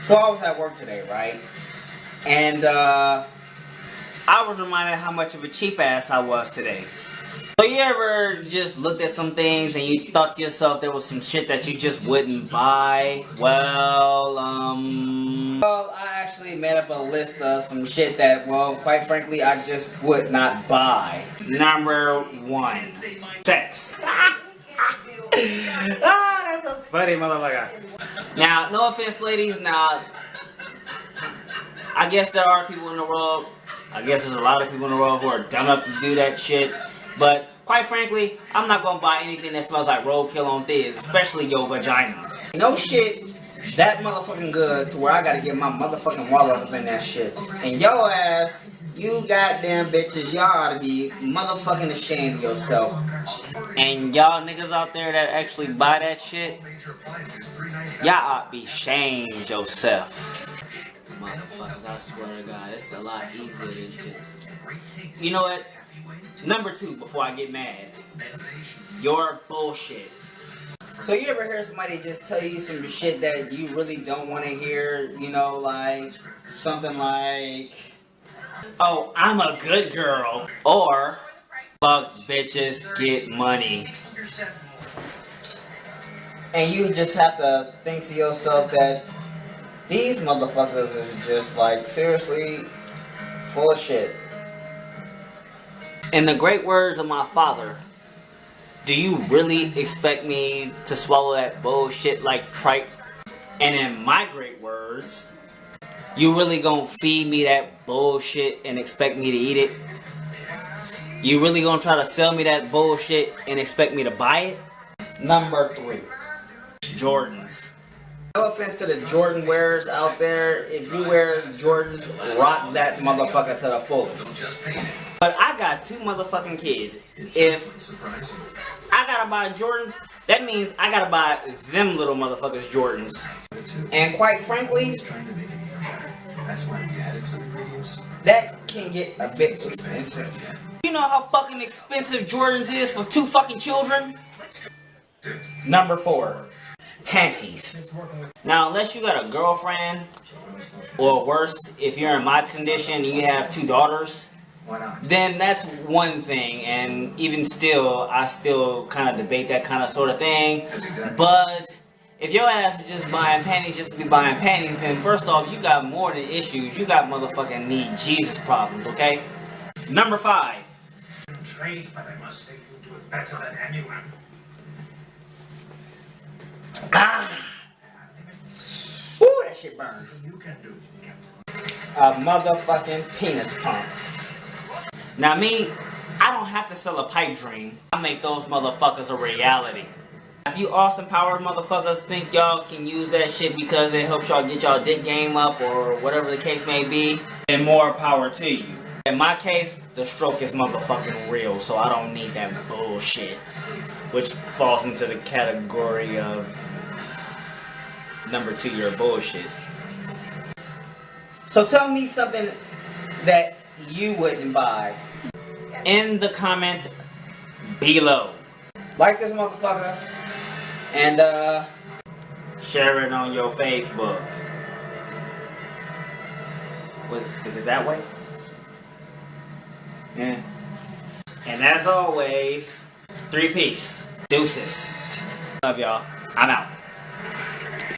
So I was at work today, right? And I was reminded how much of a cheap ass I was today. So you ever just looked at some things and you thought to yourself there was some shit that you just wouldn't buy? Well, I actually made up a list of some shit that, well, quite frankly, I just would not buy. Number 1, sex. That's a funny motherfucker. Now, no offense, ladies. Now, I guess there are people in the world. I guess there's a lot of people in the world who are dumb enough to do that shit. But quite frankly, I'm not gonna buy anything that smells like roadkill on thiz, especially your vagina. No shit that motherfucking good to where I gotta get my motherfucking wallet up in that shit. And yo ass, you goddamn bitches, y'all ought to be motherfucking ashamed of yourself. And y'all niggas out there that actually buy that shit, y'all ought to be ashamed yourself. Motherfuckers, I swear to God, it's a lot easier than just... You know what? Number 2, before I get mad. Your bullshit. So you ever hear somebody just tell you some shit that you really don't want to hear? You know, like, something like... Oh, I'm a good girl. Or, fuck bitches, get money. And you just have to think to yourself that these motherfuckers is just like seriously full of shit. In the great words of my father, do you really expect me to swallow that bullshit like tripe? And in my great words, you really gonna feed me that bullshit and expect me to eat it? You really gonna try to sell me that bullshit and expect me to buy it? Number 3, Jordans. No offense to the Jordan wearers out there. If you wear Jordans, rock that motherfucker to the fullest. But I got 2 motherfucking kids. If I gotta buy Jordans, that means I gotta buy them little motherfuckers Jordans. And quite frankly, that can get a bit expensive. You know how fucking expensive Jordans is for 2 fucking children? Number 4, panties. Now, unless you got a girlfriend, or worse, if you're in my condition and you have 2 daughters, then that's one thing, and even still, I still kind of debate that kind of sort of thing. But if your ass is just buying panties just to be buying panties, then first off, you got more than issues. You got motherfucking need Jesus problems, okay? Number 5. But I must say you do it better than anyone. Ooh, that shit burns. A motherfucking penis pump. Now me, I don't have to sell a pipe dream. I make those motherfuckers a reality. If you Austin Power motherfuckers think y'all can use that shit because it helps y'all get y'all dick game up or whatever the case may be, then more power to you. In my case, the stroke is motherfucking real, so I don't need that bullshit. Which falls into the category of number 2, your bullshit. So tell me something that you wouldn't buy in the comment below. Like this motherfucker and share it on your Facebook. What, is it that way? Yeah. And as always, 3 peace. Deuces. Love y'all. I'm out.